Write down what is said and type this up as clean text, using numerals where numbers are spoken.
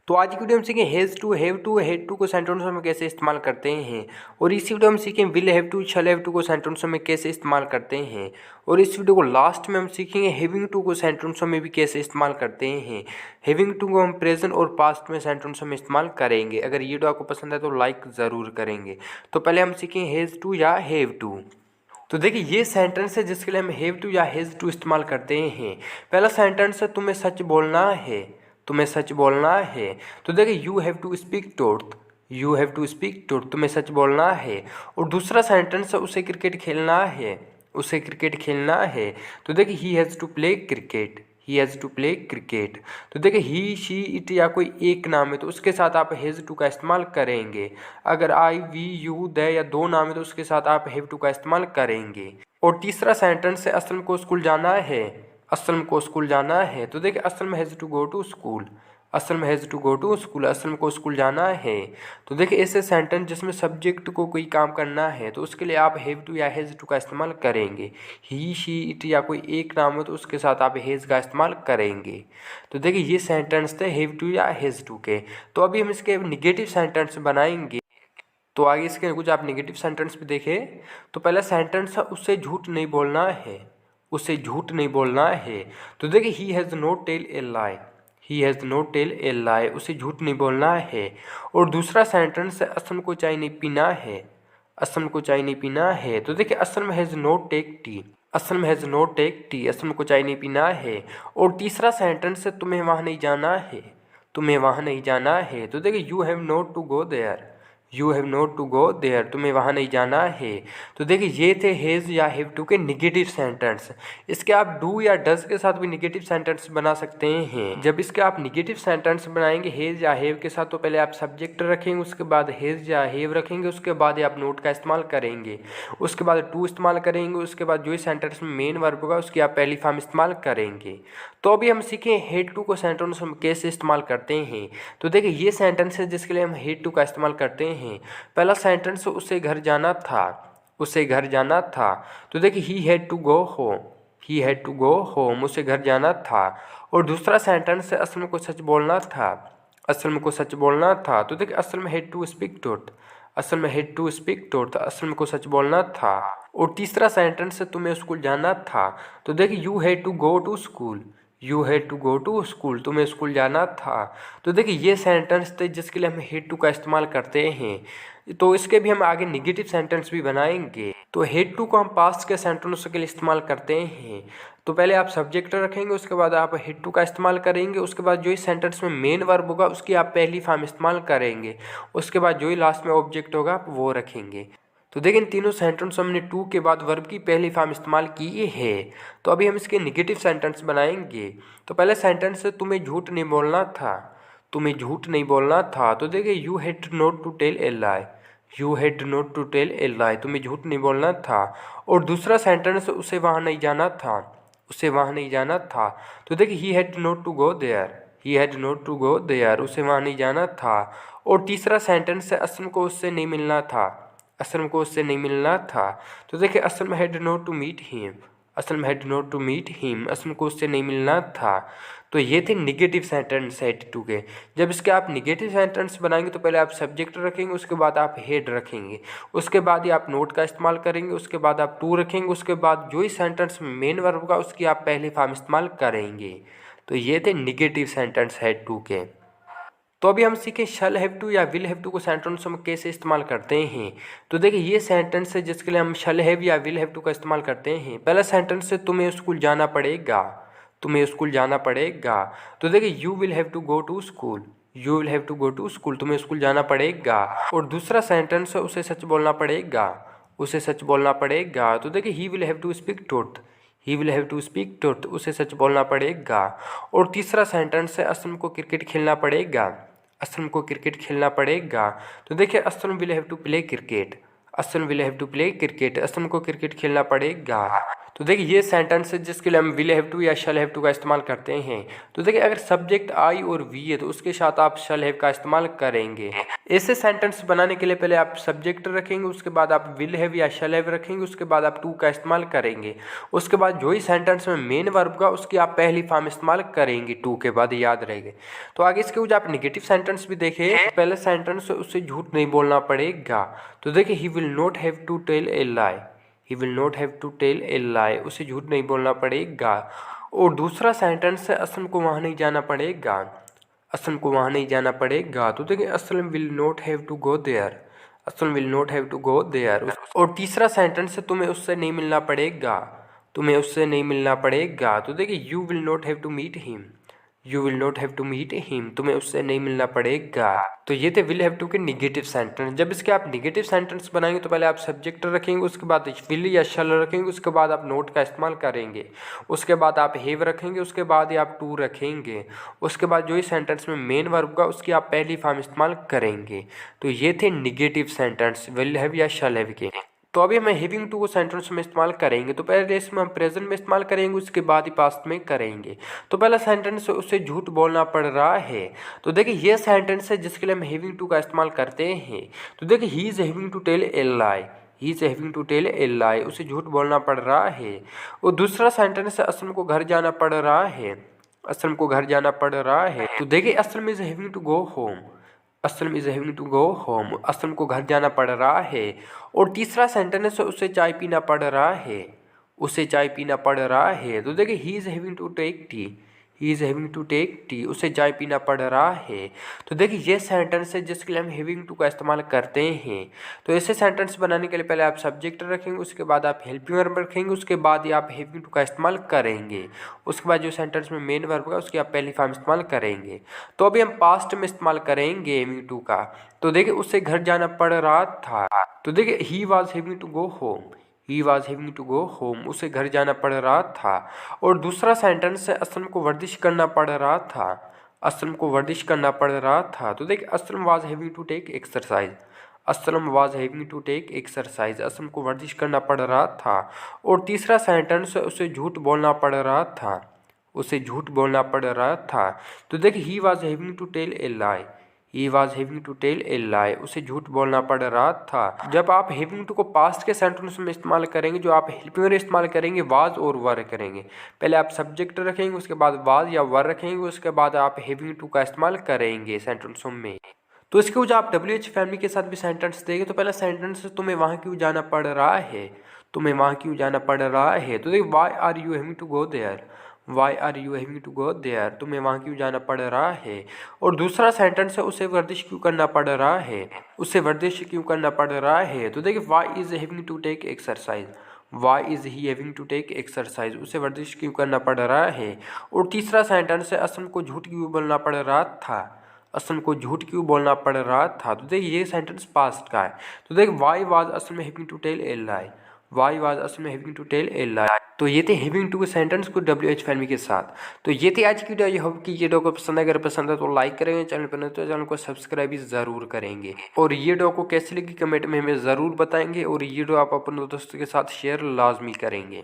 तो आज की वीडियो हम सीखें has to, have to, had to को सेंटेंसों में कैसे इस्तेमाल करते हैं। और इसी वीडियो में सीखें will have to, shall have to को सेंटेंसों में कैसे इस्तेमाल करते हैं। और इस वीडियो को लास्ट में हम सीखेंगे हैविंग टू को सेंटेंसों में भी कैसे इस्तेमाल करते हैं। हैविंग टू को हम प्रेजेंट और पास्ट में सेंटेंसों में इस्तेमाल करेंगे। अगर ये वीडियो आपको पसंद है तो लाइक ज़रूर करेंगे। तो पहले हम सीखें हैज़ टू या हैव टू। तो देखिए ये सेंटेंस है जिसके लिए हम हैव टू या हैज़ टू इस्तेमाल करते हैं। पहला सेंटेंस है तुम्हें सच बोलना है, तुम्हें सच बोलना है। तो देखिए you have to speak truth, you have to speak truth, तुम्हें सच बोलना है। और दूसरा सेंटेंस है उसे क्रिकेट खेलना है, उसे क्रिकेट खेलना है। तो देखिए he has to play cricket, he has to play cricket. तो देखिए ही, शी, इट या कोई एक नाम है तो उसके साथ आप हैज़ टू का इस्तेमाल करेंगे। अगर आई, वी, यू, दे या दो नाम है तो उसके साथ आप हैव टू का इस्तेमाल करेंगे। और तीसरा सेंटेंस है असलम को स्कूल जाना है, असलम को स्कूल जाना है। तो देखिए Aslam has to go to school, Aslam has to go to school, Aslam को स्कूल जाना है। तो देखिए ऐसे सेंटेंस जिसमें सब्जेक्ट को कोई काम करना है तो उसके लिए आप हैव टू या हैज़ टू का इस्तेमाल करेंगे। ही, शी, इट या कोई एक नाम हो तो उसके साथ आप हैज़ का इस्तेमाल करेंगे। तो देखिए ये सेंटेंस थे हैव टू या हैज़ टू के। तो अभी हम इसके निगेटिव सेंटेंस बनाएंगे। तो आगे इसके कुछ आप निगेटिव सेंटेंस भी देखें। तो पहला सेंटेंस है उससे झूठ नहीं बोलना है, उसे झूठ नहीं बोलना है। तो देखिए he has not tell a lie, he has not tell a lie, उसे झूठ नहीं बोलना है। और दूसरा सेंटेंस है असम को चाय नहीं पीना है, असम को चाय नहीं पीना है। तो देखिए Asam has not take tea, Asam has not take tea, Asam को चाय नहीं पीना है। और तीसरा सेंटेंस है तुम्हें वहाँ नहीं जाना है, तुम्हें वहाँ नहीं जाना है। तो देखिए you have not to go there, you have not to go there, तुम्हें वहाँ नहीं जाना है। तो देखिए ये थे हैज़ या हैव टू के निगेटिव सेंटेंस। इसके आप डू या डज के साथ भी निगेटिव सेंटेंस बना सकते हैं। जब इसके आप निगेटिव सेंटेंस बनाएंगे हैज़ या हैव के साथ तो पहले आप सब्जेक्ट रखेंगे, उसके बाद हैज़ या हैव रखेंगे, उसके बाद आप नोट का इस्तेमाल करेंगे, उसके बाद टू इस्तेमाल करेंगे, उसके बाद जो सेंटेंस में मेन वर्ब होगा उसकी आप पहली फॉर्म इस्तेमाल करेंगे। तो अभी हम सीखें हेड टू को सेंटेंस में कैसे इस्तेमाल करते हैं। तो देखिए ये सेंटेंस है जिसके लिए हम हेड टू का इस्तेमाल करते हैं। पहला सेंटेंस उसे घर जाना था, उसे घर जाना था। तो देखिए he had to go home, he had to go home, उसे घर जाना था। और दूसरा सेंटेंस है असलम को सच बोलना था, असलम को सच बोलना था। तो देखिए Aslam had to speak truth, असल में हैड टू स्पीक ट्रूथ, असल में को सच बोलना था। और तीसरा सेंटेंस है तुम्हें स्कूल जाना था। तो देखिए you had to go to school, you had to go to school, तुम्हें स्कूल जाना था। तो देखिए ये सेंटेंस थे जिसके लिए हम हैड टू का इस्तेमाल करते हैं। तो इसके भी हम आगे निगेटिव सेंटेंस भी बनाएंगे। तो हैड टू को हम पास्ट के सेंटेंसों के लिए इस्तेमाल करते हैं। तो पहले आप सब्जेक्ट रखेंगे, उसके बाद आप हैड टू का इस्तेमाल करेंगे, उसके बाद जो इस सेंटेंस में मेन वर्ब होगा उसकी आप पहली फॉर्म इस्तेमाल करेंगे, उसके बाद जो ही लास्ट में ऑब्जेक्ट होगा आप वो रखेंगे। तो देखिए इन तीनों सेंटेंस हमने टू के बाद वर्ब की पहली फॉर्म इस्तेमाल की है। तो अभी हम इसके निगेटिव सेंटेंस बनाएंगे। तो पहले सेंटेंस है तुम्हें झूठ नहीं बोलना था, तुम्हें झूठ नहीं बोलना था। तो देखिए you had not to tell a lie, you had not to tell a lie, तुम्हें झूठ नहीं बोलना था। और दूसरा सेंटेंस उसे वहाँ नहीं जाना था, उसे वहाँ नहीं जाना था। तो देखिए he had not to go there, he had not to go there, उसे वहाँ नहीं जाना था। और तीसरा सेंटेंस है असलम को उससे नहीं मिलना था, असलम को उससे नहीं मिलना था। तो देखिए Aslam had not to meet him, Aslam had not to meet him, Aslam को उससे नहीं मिलना था। तो ये थे निगेटिव सेंटेंस हैड टू के। जब इसके आप निगेटिव सेंटेंस बनाएंगे तो पहले आप सब्जेक्ट रखेंगे, उसके बाद आप हेड रखेंगे, उसके बाद ही आप नोट का इस्तेमाल करेंगे, उसके बाद आप टू रखेंगे, उसके बाद जो ही सेंटेंस में मेन वर्ब होगा उसकी आप पहली फॉर्म इस्तेमाल करेंगे। तो ये थे निगेटिव सेंटेंस हैड टू के। तो अभी हम सीखें शैल हैव टू या विल हैव टू को सेंटेंस में कैसे इस्तेमाल करते हैं। तो देखिए ये सेंटेंस है जिसके लिए हम शैल हैव या विल हैव टू का इस्तेमाल करते हैं। पहला सेंटेंस है तुम्हें स्कूल जाना पड़ेगा, तुम्हें स्कूल जाना पड़ेगा। तो देखिए you will have to go to school, you will have to go to school, तुम्हें स्कूल जाना पड़ेगा। और दूसरा सेंटेंस है उसे सच बोलना पड़ेगा, उसे सच बोलना पड़ेगा। तो देखिए he will have to speak truth, he will have to speak truth, उसे सच बोलना पड़ेगा। और तीसरा सेंटेंस है असलम को क्रिकेट खेलना पड़ेगा, असलम को क्रिकेट खेलना पड़ेगा। तो देखिए Aslam will have to play cricket, Aslam will have to play cricket, Aslam को क्रिकेट खेलना पड़ेगा। तो देखिए ये सेंटेंस है जिसके लिए हम विल हैव टू या शैल हैव टू का इस्तेमाल करते हैं। तो देखिए अगर सब्जेक्ट आई और वी है तो उसके साथ आप शैल हैव का इस्तेमाल करेंगे। ऐसे सेंटेंस बनाने के लिए पहले आप सब्जेक्ट रखेंगे, उसके बाद आप विल हैव या शैल हैव रखेंगे, उसके बाद आप टू का इस्तेमाल करेंगे। उसके बाद जो ही सेंटेंस में मेन वर्ब का उसकी आप पहली फॉर्म इस्तेमाल करेंगे टू के बाद, याद रहेगा। तो आगे इसके कुछ आप नेगेटिव सेंटेंस भी देखें। तो पहले सेंटेंस उससे झूठ नहीं बोलना पड़ेगा। तो देखिए he will not have to tell a lie, he will not have to tell a lie, उसे झूठ नहीं बोलना पड़ेगा। और दूसरा सेंटेंस है असलम को वहाँ नहीं जाना पड़ेगा, असलम को वहाँ नहीं जाना पड़ेगा। तो देखिए Aslam will not have to go there, Aslam will not have to go there. और तीसरा सेंटेंस है तुम्हें उससे नहीं मिलना पड़ेगा, तुम्हें उससे नहीं मिलना पड़ेगा। तो देखिए you will not have to meet him, you will not have to meet him, तुम्हें उससे नहीं मिलना पड़ेगा। तो ये थे विल हैव टू के निगेटिव सेंटेंस। जब इसके आप निगेटिव सेंटेंस बनाएंगे तो पहले आप सब्जेक्ट रखेंगे, उसके बाद विल या शैल रखेंगे, उसके बाद आप नोट का इस्तेमाल करेंगे, उसके बाद आप हैव रखेंगे, उसके बाद ही आप टू रखेंगे, उसके बाद जो ही सेंटेंस में मेन वर्ब का उसकी आप पहली फॉर्म इस्तेमाल करेंगे। तो ये थे निगेटिव सेंटेंस विल हैव या शैल हैव के। तो अभी हमें हैविंग टू को सेंटेंस में इस्तेमाल करेंगे। तो पहले इसमें हम प्रेजेंट में इस्तेमाल करेंगे, उसके बाद ही पास्ट में करेंगे। तो पहला सेंटेंस उससे झूठ बोलना पड़ रहा है। तो देखिए ये सेंटेंस है जिसके लिए हम हैविंग टू का इस्तेमाल करते हैं। तो देखिए he is having to tell a lie, he is having to tell a lie, उसे झूठ बोलना पड़ रहा है। और दूसरा सेंटेंस है असलम को घर जाना पड़ रहा है, असलम को घर जाना पड़ रहा है। तो देखिए Aslam is having to go home, Aslam is having to go home, Aslam को घर जाना पड़ रहा है। और तीसरा सेंटेंस है उसे चाय पीना पड़ रहा है, उसे चाय पीना पड़ रहा है। तो देखिए he is having to take tea, he is having to take tea, उसे चाय पीना पड़ रहा है। तो देखिए ये सेंटेंस है जिसके लिए हम हैविंग टू का इस्तेमाल करते हैं। तो ऐसे सेंटेंस बनाने के लिए पहले आप सब्जेक्ट रखेंगे, उसके बाद आप हेल्पिंग वर्ब रखेंगे, उसके बाद ही आप हैविंग टू का इस्तेमाल करेंगे। उसके बाद जो सेंटेंस में मेन वर्ब का उसकी आप पहली फॉर्म इस्तेमाल करेंगे। तो अभी हम पास्ट में इस्तेमाल करेंगे हैविंग टू का। तो देखिए उससे घर जाना पड़ रहा था। तो देखिए he was having to go home, he was having to go home, उसे घर जाना पड़ रहा था। और दूसरा सेंटेंस है असलम को वर्जिश करना पड़ रहा था, असलम को वर्जिश करना पड़ रहा था। तो देखिए Aslam was having to take exercise, Aslam was having to take exercise, Aslam को वर्जिश करना पड़ रहा था। और तीसरा सेंटेंस है उसे झूठ बोलना पड़ रहा था, उसे झूठ बोलना पड़ रहा था। तो देखिए he was having to tell a lie, he was having to tell a lie, उसे झूठ बोलना पड़ रहा था। जब आप हैविंग टू को पास्ट के सेंटेंस में इस्तेमाल करेंगे, जो आप हेल्पिंग में इस्तेमाल करेंगे वाज और वर करेंगे। पहले आप सब्जेक्ट रखेंगे, उसके बाद वाज या वर रखेंगे, उसके बाद आप हैविंग टू का इस्तेमाल करेंगे सेंटेंसों में। तो इसके कुछ आप WH फैमिली के साथ भी सेंटेंस देंगे। तो पहला सेंटेंस तुम्हें वहाँ क्यों जाना पड़ रहा है, तुम्हें वहाँ क्यों जाना पड़ रहा है। तो देखिए why are you having to go there, why are you having to go there, तुम्हें वहाँ क्यों जाना पड़ रहा है। और दूसरा सेंटेंस है उसे वर्जिश क्यों करना पड़ रहा है, उसे वर्जिश क्यों करना पड़ रहा है। तो देखिए why is having to take exercise, why is he having to take exercise, उसे वर्जिश क्यों करना पड़ रहा है। और तीसरा सेंटेंस है असम को झूठ क्यों बोलना पड़ रहा था, असम को झूठ क्यों बोलना पड़ रहा था। तो देखिए ये सेंटेंस पास्ट का है। तो देखिए why was Assam having to tell a lie, why was Assam having to tell a lie. तो ये थे हैविंग टू के सेंटेंस को WH फैमिली के साथ। तो ये थी आज की वीडियो। आई होप कि ये वीडियो को पसंद है, अगर पसंद है तो लाइक करेंगे, चैनल पर नहीं तो चैनल को सब्सक्राइब भी ज़रूर करेंगे। और ये वीडियो को कैसी लगी कमेंट में हमें ज़रूर बताएंगे। और ये वीडियो आप अपने दोस्तों के साथ शेयर लाजमी करेंगे।